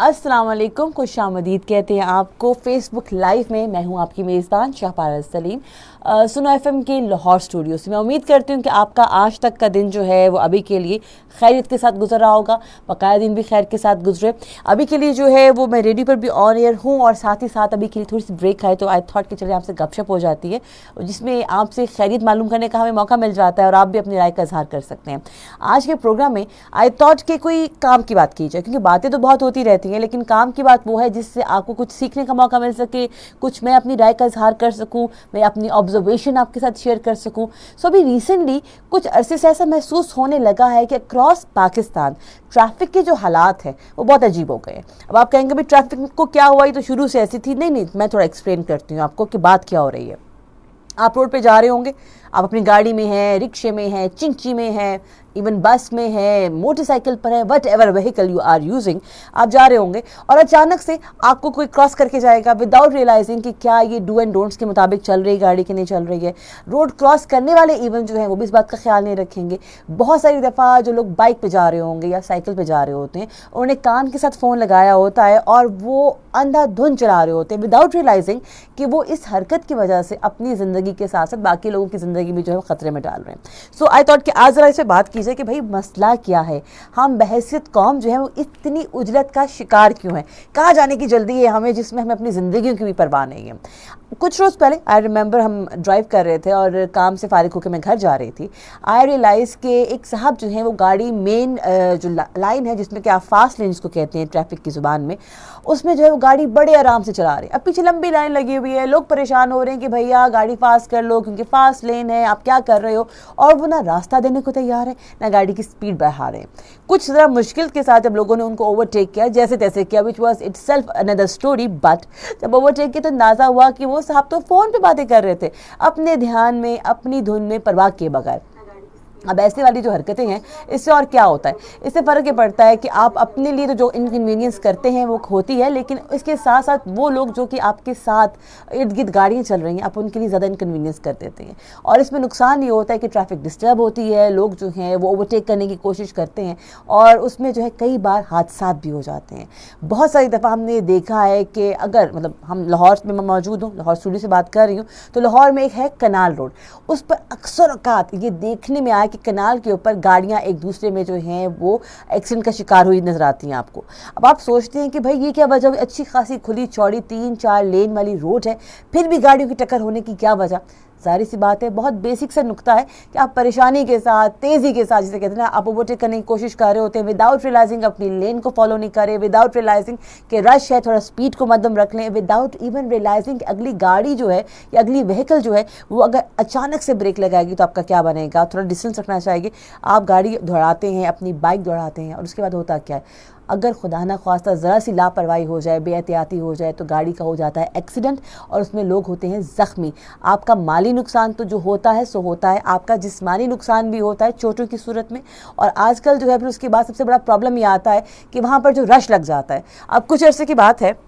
अस्सलाम वालेकुम, खुश आमदीद कहते हैं आपको फेस बुक लाइव में। मैं हूं आपकी मेज़बान शाहपारा सलीम सुनो एफएम के लाहौर स्टूडियो से। मैं उम्मीद करती हूं कि आपका आज तक का दिन जो है वो अभी के लिए खैरियत के साथ गुजर रहा होगा, बकाया दिन भी खैर के साथ गुजरे। अभी के लिए जो है वो मैं रेडियो पर भी ऑन एयर हूँ और साथ ही साथ अभी के लिए थोड़ी सी ब्रेक है, तो आई थॉट कि चलिए आपसे गपशप हो जाती है, जिसमें आपसे खैरियत मालूम करने का हमें मौका मिल जाता है और आप भी अपनी राय का इजहार कर सकते हैं। आज के प्रोग्राम में आई थॉट कि कोई काम की बात की जाए, क्योंकि बातें तो बहुत होती रहती हैं, लेकिन काम की बात वो है जिससे आपको कुछ सीखने का मौका मिल सके, कुछ मैं अपनी राय का इजहार कर सकूं, मैं अपनी ऑब्जर्वेशन आपके साथ शेयर कर सकूं। सो अभी रिसेंटली कुछ अरसे से ऐसा महसूस होने लगा है कि अक्रॉस पाकिस्तान ट्रैफिक के जो हालात हैं वो बहुत अजीब हो गए। अब आप कहेंगे भाई ट्रैफिक को क्या हुआ, ये तो शुरू से ऐसी थी। नहीं, मैं थोड़ा एक्सप्लेन करती हूँ आपको कि बात क्या हो रही है। आप रोड पे जा रहे होंगे, आप अपनी गाड़ी में हैं, रिक्शे में हैं, चिंची में हैं, इवन बस में है, मोटरसाइकिल पर है, whatever vehicle you are using, आप जा रहे होंगे और अचानक से आपको कोई क्रॉस करके जाएगा विदाउट रियलाइजिंग कि क्या ये डू एंड डोंट्स के मुताबिक चल रही गाड़ी कि नहीं चल रही है। रोड क्रॉस करने वाले इवन जो है वो भी इस बात का ख्याल नहीं रखेंगे। बहुत सारी दफ़ा जो लोग बाइक पे जा रहे होंगे या साइकिल पे जा रहे होते हैं, उन्होंने कान के साथ फ़ोन लगाया होता है और वो अंधाधुंध चला रहे होते हैं विदाउट रियलाइजिंग कि वो इस हरकत की वजह से अपनी ज़िंदगी के साथ साथ बाकी लोगों की ज़िंदगी भी जो है वो ख़तरे में डाल रहे हैं। सो आई थॉट कि आज ज़रा इस पर बात कीजिए कि भाई मसला क्या है, हम बहैसियत कौम जो है वो इतनी उजलत का शिकार क्यों है, कहाँ जाने की जल्दी है हमें जिसमें हमें अपनी ज़िंदगी की भी परवाह नहीं है। कुछ रोज़ पहले आई रिमेंबर हम ड्राइव कर रहे थे और काम से फारिग होकर मैं घर जा रही थी। आई रियलाइज़ कि एक साहब जो हैं वो गाड़ी मेन जो लाइन है जिसमें कि आप फास्ट लेन जिसको कहते हैं ट्रैफिक की ज़ुबान में, उसमें जो है वो गाड़ी बड़े आराम से चला रहे हैं। अब पीछे लंबी लाइन लगी हुई है, लोग परेशान हो रहे हैं कि भैया गाड़ी फास्ट कर लो क्योंकि फास्ट लेन है, आप क्या कर रहे हो, और वो ना रास्ता देने को तैयार है ना गाड़ी की स्पीड बढ़ा रहे हैं। कुछ ज़रा मुश्किल के साथ जब लोगों ने उनको ओवरटेक किया, जैसे तैसे किया, which was it self another story, but जब ओवरटेक किया तो अंदाज़ा हुआ कि वो साहब तो फ़ोन पे बातें कर रहे थे, अपने ध्यान में, अपनी धुन में, परवाह किए बगैर। अब ऐसे वाली जो हरकतें हैं, इससे और क्या होता है, इससे फ़र्क ये पड़ता है कि आप अपने लिए तो जो इनकन्वीनियंस करते हैं वो होती है, लेकिन इसके साथ साथ वो लोग जो कि आपके साथ इर्द गिर्द गाड़ियाँ चल रही हैं, आप उनके लिए ज़्यादा इनकन्वीनियंस कर देते हैं। और इसमें नुकसान ये होता है कि ट्रैफिक डिस्टर्ब होती है, लोग जो हैं वो ओवरटेक करने की कोशिश करते हैं और उसमें जो है कई बार हादसा भी हो जाते हैं। बहुत सारी दफ़ा हमने ये देखा है कि अगर मतलब हम लाहौर में मौजूद हूँ, लाहौर स्टूडियो से बात कर रही हूँ, तो लाहौर में एक है कनाल रोड, उस पर अक्सर औकात ये देखने में आया कि कनाल के ऊपर गाड़ियां एक दूसरे में जो हैं वो एक्सीडेंट का शिकार हुई नजर आती हैं आपको। अब आप सोचते हैं कि भाई ये क्या वजह, अच्छी खासी खुली चौड़ी 3-4 लेन वाली रोड है, फिर भी गाड़ियों की टक्कर होने की क्या वजह। जाहिर सी बात है, बहुत बेसिक सा नुक्ता है कि आप परेशानी के साथ, तेज़ी के साथ, जिसे कहते हैं ना, आप ओवरटेक करने की कोशिश कर रहे होते हैं विदाउट रियलाइजिंग अपनी लेन को फॉलो नहीं करें, विदाउट रियलाइजिंग कि रश है, थोड़ा स्पीड को मध्यम रख लें, विदाउट इवन रियलाइजिंग कि अगली गाड़ी जो है या अगली व्हीकल जो है वो अगर अचानक से ब्रेक लगाएगी तो आपका क्या बनेगा। थोड़ा डिस्टेंस रखना चाहिए। आप गाड़ी दौड़ाते हैं, अपनी बाइक दौड़ाते हैं और उसके बाद होता क्या है, अगर खुदा ना ख्वास्ता ज़रा सी लापरवाही हो जाए, बेएहतियाती हो जाए तो गाड़ी का हो जाता है एक्सीडेंट और उसमें लोग होते हैं ज़ख्मी। आपका माली नुकसान तो जो होता है सो होता है, आपका जिस्मानी नुकसान भी होता है चोटों की सूरत में। और आजकल जो है फिर उसके बाद सबसे बड़ा प्रॉब्लम ये आता है कि वहाँ पर जो रश लग जाता है। अब कुछ अरसे की बात है,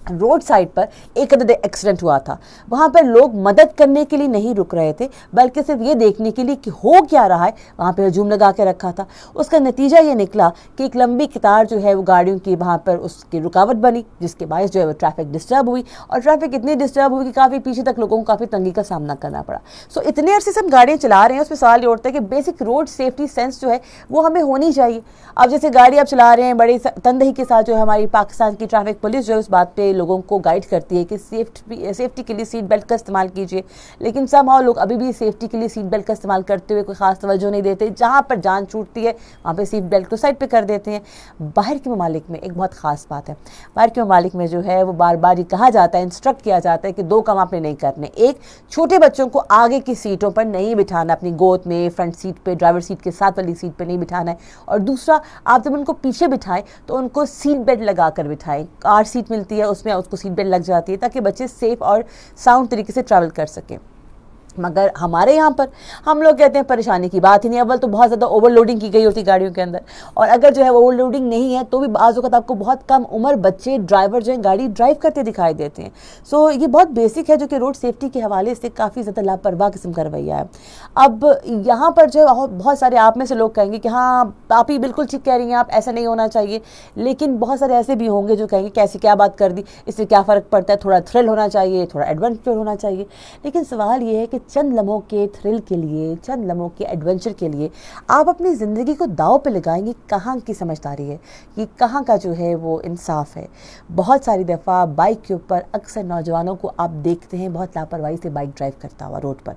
रोड साइड पर एक अदद एक्सीडेंट हुआ था। वहाँ पर लोग मदद करने के लिए नहीं रुक रहे थे, बल्कि सिर्फ ये देखने के लिए कि हो क्या रहा है, वहाँ पर हजूम लगा के रखा था। उसका नतीजा ये निकला कि एक लंबी कतार जो है वो गाड़ियों की वहाँ पर उसकी रुकावट बनी, जिसके बायस जो है वो ट्रैफिक डिस्टर्ब हुई और ट्रैफिक इतनी डिस्टर्ब हुई कि काफ़ी पीछे तक लोगों को काफ़ी तंगी का सामना करना पड़ा। सो इतने अरसे से हम गाड़ियाँ चला रहे हैं, उसमें सवाल ये उठता है कि बेसिक रोड सेफ्टी सेंस जो है वो हमें होनी चाहिए। अब जैसे गाड़ी आप चला रहे हैं, बड़ी तनदही के साथ जो है हमारी पाकिस्तान की ट्रैफिक पुलिस जो है उस बात पर लोगों को गाइड करती है कि सेफ्टी के लिए सीट बेल्ट का इस्तेमाल कीजिए, लेकिन समहाउ लोग अभी भी सेफ्टी के लिए सीट बेल्ट का इस्तेमाल करते हुए कोई खास तवज्जो नहीं देते। जहाँ पर जान छूटती है वहाँ पे सीट बेल्ट को साइड पे कर देते हैं। बाहर के ममालिक में एक बहुत ख़ास बात है, बाहर के ममालिक में जो है वो बार बार ये कहा जाता है, इंस्ट्रक्ट किया जाता है कि 2 काम आपने नहीं करने। एक, छोटे बच्चों को आगे की सीटों पर नहीं बिठाना, अपनी गोद में, फ्रंट सीट पे, ड्राइवर सीट के साथ वाली सीट पर नहीं बिठाना है। और दूसरा, आप जब उनको पीछे बिठाएं तो उनको सीट बेल्ट लगा कर बिठाएं। कार सीट मिलती है उसमें उसको सीट बेल्ट लग जाती है ताकि बच्चे सेफ और साउंड तरीके से ट्रैवल कर सकें। مگر ہمارے یہاں پر ہم لوگ کہتے ہیں پریشانی کی بات ہی نہیں. اول تو بہت زیادہ اوور لوڈنگ کی گئی ہوتی گاڑیوں کے اندر, اور اگر جو ہے اوور لوڈنگ نہیں ہے تو بھی بعض اوقات آپ کو بہت کم عمر بچے ڈرائیور جو ہیں گاڑی ڈرائیو کرتے دکھائی دیتے ہیں. سو یہ بہت بیسک ہے جو کہ روڈ سیفٹی کے حوالے سے کافی زیادہ لاپرواہ قسم کا رویہ ہے. اب یہاں پر جو بہت سارے آپ میں سے لوگ کہیں گے کہ ہاں آپ ہی بالکل ٹھیک کہہ رہی ہیں, آپ ایسا نہیں ہونا چاہیے, لیکن بہت سارے ایسے بھی ہوں گے جو کہیں گے کیسے کیا بات کر دی, اس سے کیا فرق پڑتا ہے, تھوڑا تھرل ہونا چاہیے, تھوڑا ایڈونچر ہونا چاہیے. لیکن سوال یہ ہے کہ چند لمحوں کے تھرل کے لیے, چند لمحوں کے ایڈونچر کے لیے آپ اپنی زندگی کو داؤ پہ لگائیں گے, کہاں کی سمجھداری ہے یہ, کہاں کا جو ہے وہ انصاف ہے. بہت ساری دفعہ بائک کے اوپر اکثر نوجوانوں کو آپ دیکھتے ہیں بہت لاپرواہی سے بائک ڈرائیو کرتا ہوا روڈ پر,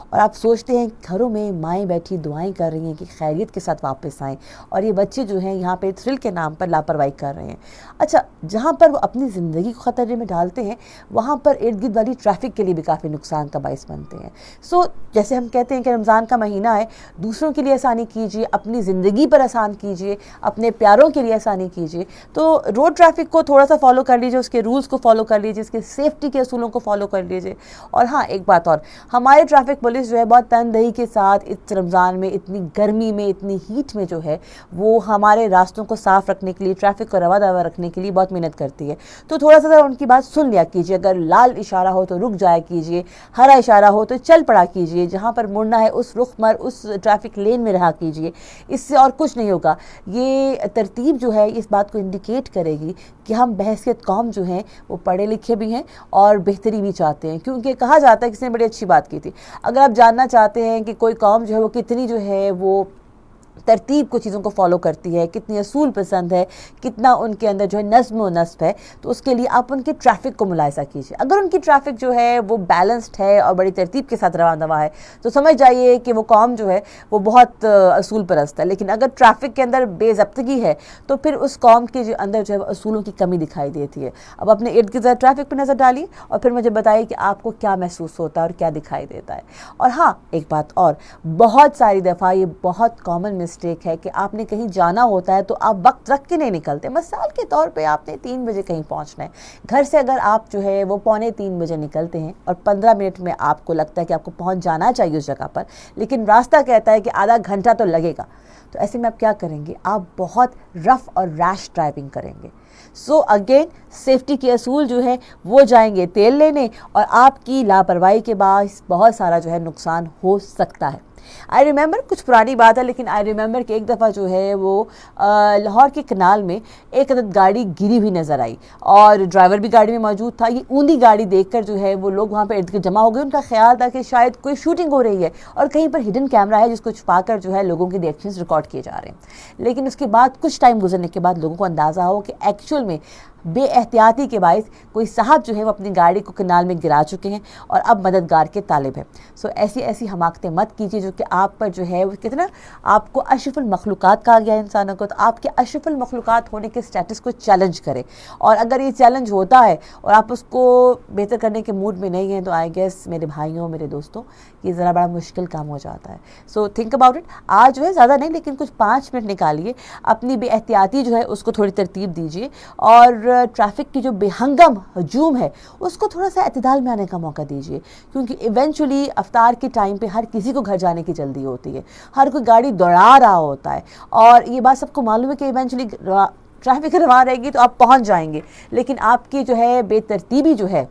اور آپ سوچتے ہیں گھروں میں مائیں بیٹھی دعائیں کر رہی ہیں کہ خیریت کے ساتھ واپس آئیں, اور یہ بچے جو ہیں یہاں پہ تھرل کے نام پر لاپرواہی کر رہے ہیں. اچھا, جہاں پر وہ اپنی زندگی کو خطرے میں ڈالتے ہیں وہاں پر ارد گرد والی ٹریفک کے لیے بھی کافی نقصان کا باعث بنتے ہیں. سو جیسے ہم کہتے ہیں کہ رمضان کا مہینہ ہے, دوسروں کے لیے آسانی کیجیے, اپنی زندگی پر آسان کیجیے, اپنے پیاروں کے لیے آسانی کیجیے. تو روڈ ٹریفک کو تھوڑا سا فالو کر لیجیے, اس کے رولز کو فالو کر لیجیے, اس کے سیفٹی کے اصولوں کو فالو کر لیجیے. اور ہاں ایک بات اور, ہمارے ٹریفک پولیس جو ہے بہت تندہی کے ساتھ اس رمضان میں, اتنی گرمی میں, اتنی ہیٹ میں جو ہے وہ ہمارے راستوں کو صاف رکھنے کے لیے, ٹریفک کو رواں دواں رکھنے کے لیے بہت محنت کرتی ہے. تو تھوڑا سا ان کی بات سن لیا کیجیے, اگر لال اشارہ ہو تو رک جایا کیجیے, ہرا اشارہ ہو تو چل پڑا کیجیے, جہاں پر مڑنا ہے اس رخ پر اس ٹریفک لین میں رہا کیجیے. اس سے اور کچھ نہیں ہوگا. یہ ترتیب جو ہے اس بات کو انڈیکیٹ کرے گی کہ ہم بحیثیت قوم جو ہیں وہ پڑھے لکھے بھی ہیں اور بہتری بھی چاہتے ہیں. کیونکہ کہا جاتا ہے, کسی نے بڑی اچھی بات کی تھی, اگر آپ جاننا چاہتے ہیں کہ کوئی قوم جو ہے وہ کتنی جو ہے وہ ترتیب کو چیزوں کو فالو کرتی ہے, کتنی اصول پسند ہے, کتنا ان کے اندر جو ہے نظم و نسق ہے, تو اس کے لیے آپ ان کے ٹریفک کو ملاحظہ کیجیے. اگر ان کی ٹریفک جو ہے وہ بیلنسڈ ہے اور بڑی ترتیب کے ساتھ رواں دواں ہے تو سمجھ جائیے کہ وہ قوم جو ہے وہ بہت اصول پرست ہے. لیکن اگر ٹریفک کے اندر بے ضابطگی ہے تو پھر اس قوم کے جو اندر جو ہے اصولوں کی کمی دکھائی دیتی ہے. اب اپنے ارد گرد ٹریفک پہ نظر ڈالیے اور پھر مجھے بتائیے کہ آپ کو کیا محسوس ہوتا ہے اور کیا دکھائی دیتا ہے. اور ہاں ایک بات اور, بہت ساری دفعہ یہ بہت کامن مسٹیک ہے کہ آپ نے کہیں جانا ہوتا ہے تو آپ وقت رکھ کے نہیں نکلتے. مثال کے طور پہ آپ نے 3 بجے کہیں پہنچنا ہے گھر سے, اگر آپ جو ہے وہ 2:45 بجے نکلتے ہیں اور 15 منٹ میں آپ کو لگتا ہے کہ آپ کو پہنچ جانا چاہیے اس جگہ پر, لیکن راستہ کہتا ہے کہ آدھا گھنٹہ تو لگے گا, تو ایسے میں آپ کیا کریں گے, آپ بہت رف اور ریش ڈرائیونگ کریں گے. سو اگین سیفٹی کے اصول جو ہیں وہ جائیں گے تیل لینے, اور آپ کی لاپرواہی کے باعث بہت سارا جو ہے نقصان ہو سکتا ہے. آئی ریممبر, کچھ پرانی بات ہے لیکن آئی ریممبر کہ ایک دفعہ جو ہے وہ لاہور کے کنال میں ایک عدد گاڑی گری ہوئی نظر آئی, اور ڈرائیور بھی گاڑی میں موجود تھا. یہ اوندھی گاڑی دیکھ کر جو ہے وہ لوگ وہاں پہ ارد گرد جمع ہو گئے. ان کا خیال تھا کہ شاید کوئی شوٹنگ ہو رہی ہے اور کہیں پر ہڈن کیمرہ ہے جس کو چھپا کر جو ہے لوگوں کے ریئیکشنز ریکارڈ کیے جا رہے ہیں. لیکن اس کے بعد کچھ ٹائم گزرنے کے بعد لوگوں کو اندازہ ہو کہ ایکچوئل میں بے احتیاطی کے باعث کوئی صاحب جو ہے وہ اپنی گاڑی کو کنال میں گرا چکے ہیں اور اب مددگار کے طالب ہیں. سو ایسی حماقتیں مت کیجیے جو کہ آپ پر جو ہے وہ کتنا, آپ کو اشرف المخلوقات کہا گیا ہے انسانوں کو, تو آپ کے اشرف المخلوقات ہونے کے سٹیٹس کو چیلنج کرے. اور اگر یہ چیلنج ہوتا ہے اور آپ اس کو بہتر کرنے کے موڈ میں نہیں ہیں تو آئی گیس میرے بھائیوں, میرے دوستوں, یہ ذرا بڑا مشکل کام ہو جاتا ہے. So think about it. آج جو ہے زیادہ نہیں لیکن کچھ 5 منٹ نکالیے, اپنی بے احتیاطی جو ہے اس کو تھوڑی ترتیب دیجیے, اور ٹریفک کی جو بے ہنگم ہجوم ہے اس کو تھوڑا سا اعتدال میں آنے کا موقع دیجیے. کیونکہ ایونچولی افطار کے ٹائم پہ ہر کسی کو گھر جانے کی جلدی ہوتی ہے, ہر کوئی گاڑی دوڑا رہا ہوتا ہے, اور یہ بات سب کو معلوم ہے کہ ایونچولی ٹریفک رواں رہے گی تو آپ پہنچ جائیں گے. لیکن آپ کی جو ہے بے ترتیبی جو ہے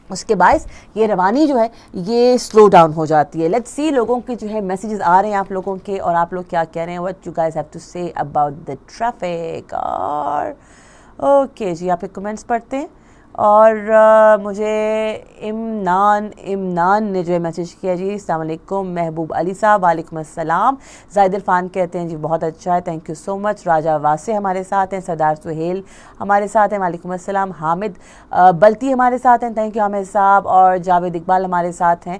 اس کے باعث یہ روانی جو ہے یہ سلو ڈاؤن ہو جاتی ہے. لیٹس سی لوگوں کے جو ہے میسیجز آ رہے ہیں آپ لوگوں کے, اور آپ لوگ کیا کہہ رہے ہیں, what you guys have to say about the traffic. اور اوکے جی, آپ ایک کمنٹس پڑھتے ہیں. اور مجھے امنان نے جو ہے میسیج کیا جی, السلام علیکم. محبوب علی صاحب, وعلیکم السلام. زاہد عرفان کہتے ہیں جی بہت اچھا ہے, تھینک یو سو مچ. راجہ واسع ہمارے ساتھ ہیں, سردار سہیل ہمارے ساتھ ہیں, وعلیکم السلام. حامد بلتی ہمارے ساتھ ہیں, تھینک یو حامد صاحب. اور جاوید اقبال ہمارے ساتھ ہیں.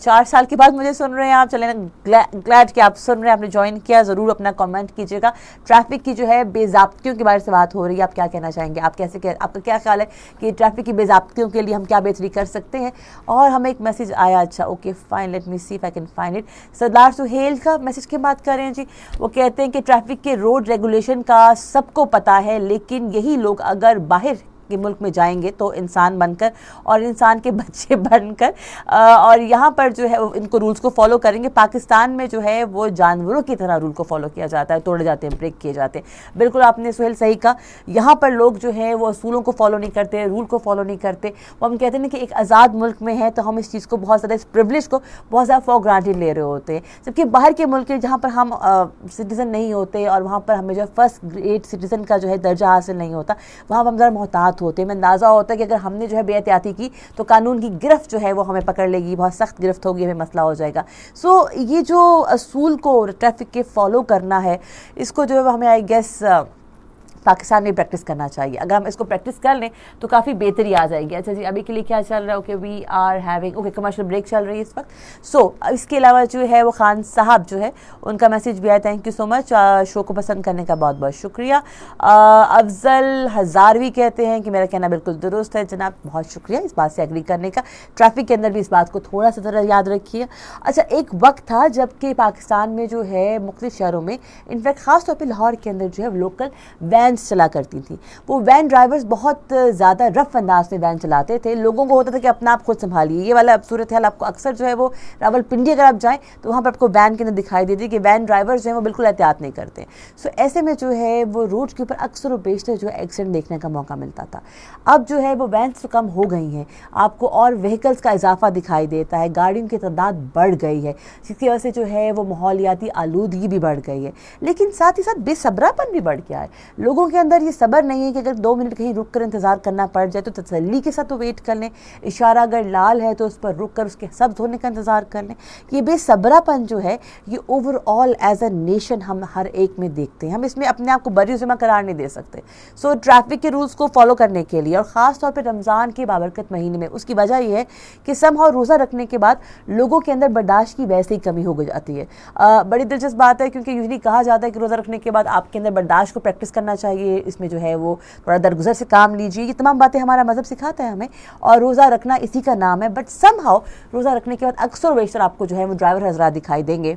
4 سال کے بعد مجھے سن رہے ہیں آپ, چلیں گلیڈ کہ آپ سن رہے ہیں, آپ نے جوائن کیا. ضرور اپنا کامنٹ کیجیے گا. ٹریفک کی جو ہے بے ضابطگیوں کے بارے سے بات ہو رہی ہے, آپ کیا کہنا چاہیں گے, آپ کا کیا خیال ہے کہ ٹریفک کی بے ضابطگیوں کے لیے ہم کیا بہتری کر سکتے ہیں. اور ہمیں ایک میسیج آیا, اچھا okay fine, let me see if I can find it. Sardar Sohail کا میسیج کی بات کر رہے ہیں جی. وہ کہتے ہیں کہ ٹریفک کے روڈ ریگولیشن کا سب کو پتہ ہے, لیکن یہی لوگ اگر باہر के मुल्क में जाएंगे तो इंसान बनकर और इंसान के बच्चे बनकर, और यहाँ पर जो है इनको रूल्स को फॉलो करेंगे। पाकिस्तान में जो है वो जानवरों की तरह रूल को फॉलो किया जाता है, तोड़े जाते हैं, ब्रेक किए जाते हैं। बिल्कुल आपने सुहेल सही कहा, यहाँ पर लोग जो है वो असूलों को फॉलो नहीं करते, रूल को फॉलो नहीं करते। वो हम कहते हैं कि एक आज़ाद मुल्क में है तो हम इस चीज़ को बहुत ज़्यादा, इस प्रिविलेज को बहुत ज़्यादा फॉर ग्रांटेड ले रहे होते हैं, जबकि बाहर के मुल्क जहाँ पर हम सिटीज़न नहीं होते और वहाँ पर हमें जो है फर्स्ट ग्रेड सिटीज़न का जो है दर्जा हासिल नहीं होता, वहाँ पर हम ज़रा मोहतात होते हैं। मैं अंदाज़ा होता है कि अगर हमने जो है बेहतियाती की तो कानून की गिरफ्त जो है वो हमें पकड़ लेगी, बहुत सख्त गिरफ्त होगी, हमें मसला हो जाएगा। सो ये जो असूल को ट्रैफिक के फॉलो करना है, इसको जो है हमें आई गेस पाकिस्तान में प्रैक्टिस करना चाहिए। अगर हम इसको प्रैक्टिस कर लें तो काफ़ी बेहतरी आ जाएगी। अच्छा जी, अभी के लिए क्या चल रहा है? Okay, we are having, okay, commercial break चल रही है इस वक्त। सो इसके अलावा जो है वो खान साहब जो है उनका मैसेज भी आया, thank you so much, show को पसंद करने का बहुत बहुत शुक्रिया। अफजल हज़ारवी कहते हैं कि मेरा कहना बिल्कुल दुरुस्त है जनाब, बहुत शुक्रिया इस बात से एग्री करने का। ट्रैफिक के अंदर भी इस बात को थोड़ा सा ज़रा याद रखिए। अच्छा, एक वक्त था जबकि पाकिस्तान में जो है मुख्तलिफ शहरों में, इनफैक्ट ख़ास तौर पर लाहौर के अंदर जो है लोकल वैन चला करती थी। वो वैन ड्राइवर्स बहुत ज़्यादा रफ अंदाज में वैन चलाते थे। लोगों को होता था कि अपना आप खुद संभालिए। ये वाला सूरत हाल आपको अक्सर जो है वो रावलपिंडी अगर आप जाएं तो वहाँ पर आपको वैन के अंदर दिखाई देती है कि वैन ड्राइवर्स जो हैं वो बिल्कुल एहतियात नहीं करते। सो ऐसे में जो है वो रोड के ऊपर अक्सर और बेशतर जो है एक्सीडेंट देखने का मौका मिलता था। अब जो है वो वैन्स तो कम हो गई हैं, आपको और व्हीकल्स का इजाफा दिखाई देता है, गाड़ियों की तादाद बढ़ गई है, जिसकी वजह से जो है वो माहौलियाती आलूदगी भी बढ़ गई है। लेकिन साथ ही साथ बेसब्रापन भी बढ़ गया है। लोगों के अंदर ये सब्र नहीं है कि अगर 2 मिनट कहीं रुक कर इंतज़ार करना पड़ जाए तो तसल्ली के साथ तो वेट कर लें, इशारा अगर लाल है तो उस पर रुक कर उसके सब्ज़ होने का इंतज़ार कर लें। ये बेसब्रापन जो है ये ओवरऑल एज अ नेशन हम हर एक में देखते हैं। हम इसमें अपने आप को बरी ज़िम्मा करार नहीं दे सकते। सो ट्रैफिक के रूल्स को फॉलो करने के लिए, और ख़ास तौर पर रमज़ान के बाबरकत महीने में, उसकी वजह यह है कि समहाउ रोज़ा रखने के बाद लोगों के अंदर बर्दाश्त की वैसे ही कमी हो जाती है। बड़ी दिलचस्प बात है, क्योंकि यूजली कहा जाता है कि रोज़ा रखने के बाद आपके अंदर बर्दाश्त को प्रैक्टिस करना चाहिए, इसमें जो है वो थोड़ा दरगुजर से काम लीजिए। ये तमाम बातें हमारा मज़हब सिखाता है हमें, और रोज़ा रखना इसी का नाम है। बट समहाउ रोज़ा रखने के बाद अक्सर बेशतर आपको जो है वो ड्राइवर हज़रात दिखाई देंगे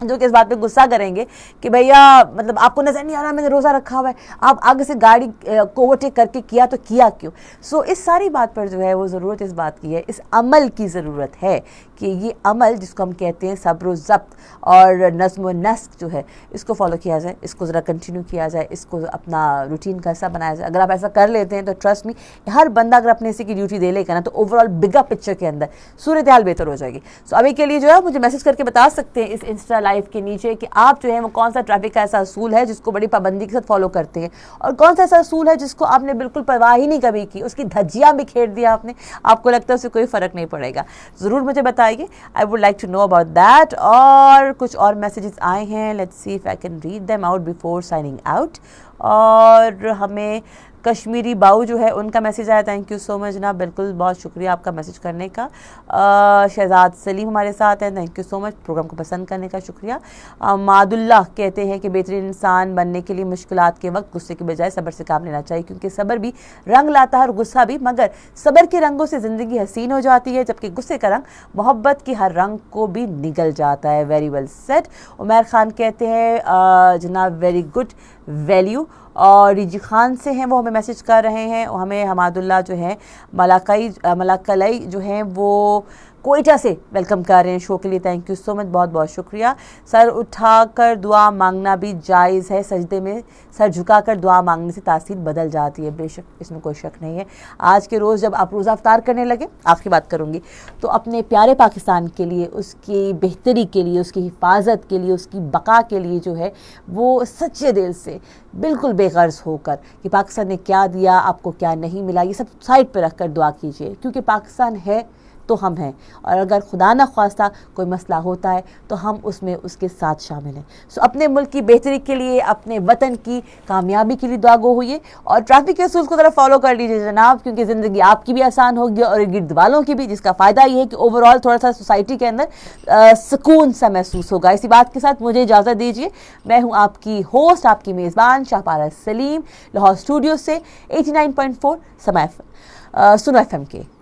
जो कि इस बात पे गुस्सा करेंगे कि भैया मतलब आपको नज़र नहीं आ रहा मैंने रोज़ा रखा हुआ है, आप आगे से गाड़ी को ओवरटेक करके किया तो किया क्यों? सो इस सारी बात पर जो है वो ज़रूरत इस बात की है, इस अमल की ज़रूरत है कि ये अमल जिसको हम कहते हैं सब्र व ज़ब्त और नज़्म व नस्क जो है, इसको फॉलो किया जाए, इसको ज़रा कंटिन्यू किया जाए, इसको अपना रूटीन का हिस्सा बनाया जाए। अगर आप ऐसा कर लेते हैं तो ट्रस्ट मी, हर बंदा अगर अपने हिस्से की ड्यूटी दे लेगा ना तो ओवरऑल बिगर पिक्चर के अंदर सूरत हाल बेहतर हो जाएगी। सो अभी के लिए जो है मुझे मैसेज करके बता सकते हैं इस इंस्टा लाइव के नीचे कि आप जो है वो कौन सा ट्रैफिक का ऐसा असूल है जिसको बड़ी पाबंदी के साथ फॉलो करते हैं, और कौन सा ऐसा असूल है जिसको आपने बिल्कुल परवाह ही नहीं कभी की, उसकी धज्जियां भी खेड़ दिया आपने, आपको लगता है उससे कोई फ़र्क नहीं पड़ेगा। ज़रूर मुझे बताइए, I would like to know about that. और कुछ और मैसेजेस आए हैं, let's see if I can read them out before signing out. और हमें कश्मीरी बाऊ जो है उनका मैसेज आया, थैंक यू सो मच जनाब, बिल्कुल बहुत शुक्रिया आपका मैसेज करने का। शहजाद सलीम हमारे साथ हैं, thank you so much, programme को पसंद करने का शुक्रिया। मादुल्लाह कहते हैं कि बेहतरीन इंसान बनने के लिए मुश्किलात के वक्त गुस्से के बजाय सब्र से काम लेना चाहिए, क्योंकि सब्र भी रंग लाता है और गुस्सा भी, मगर सब्र के रंगों से ज़िंदगी हसीन हो जाती है, जबकि गुस्से का रंग मोहब्बत की हर रंग को भी निगल जाता है। Very well said. Umar Khan कहते हैं जनाब वेरी गुड वैल्यू। और रिजी खान से हैं, वो हमें मैसेज कर रहे हैं, हमें हमादुल्लाह जो है मलाकलाई जो हैं वो कोयटा से वेलकम कर रहे हैं शो के लिए, थैंक यू सो मच, बहुत बहुत शुक्रिया। सर उठाकर दुआ मांगना भी जायज़ है, सजदे में सर झुकाकर दुआ मांगने से तासीर बदल जाती है, बेशक इसमें कोई शक नहीं है। आज के रोज़ जब आप रोज़ा अफ्तार करने लगे, आखिरी बात करूँगी, तो अपने प्यारे पाकिस्तान के लिए, उसकी बेहतरी के लिए, उसकी हिफाजत के लिए, उसकी बका के लिए जो है वो सच्चे दिल से बिल्कुल बेगर्ज होकर कि पाकिस्तान ने क्या दिया, आपको क्या नहीं मिला, ये सब साइड पर रख कर दुआ कीजिए, क्योंकि पाकिस्तान है तो हम हैं, और अगर खुदा न ख्वास्ता कोई मसला होता है तो हम उसमें उसके साथ शामिल हैं। सो अपने मुल्क की बेहतरी के लिए, अपने वतन की कामयाबी के लिए दुआ गो हुई, और ट्रैफिक के असूल को ज़रा फॉलो कर लीजिए जनाब, क्योंकि ज़िंदगी आपकी भी आसान होगी और गिरद वालों की भी, जिसका फ़ायदा ये है कि ओवरऑल थोड़ा सा सोसाइटी के अंदर सुकून सा महसूस होगा। इसी बात के साथ मुझे इजाज़त दीजिए। मैं हूँ आपकी होस्ट, आपकी मेज़बान शाहपारा सलीम, लाहौर स्टूडियो से 89.4 सुनो FM के।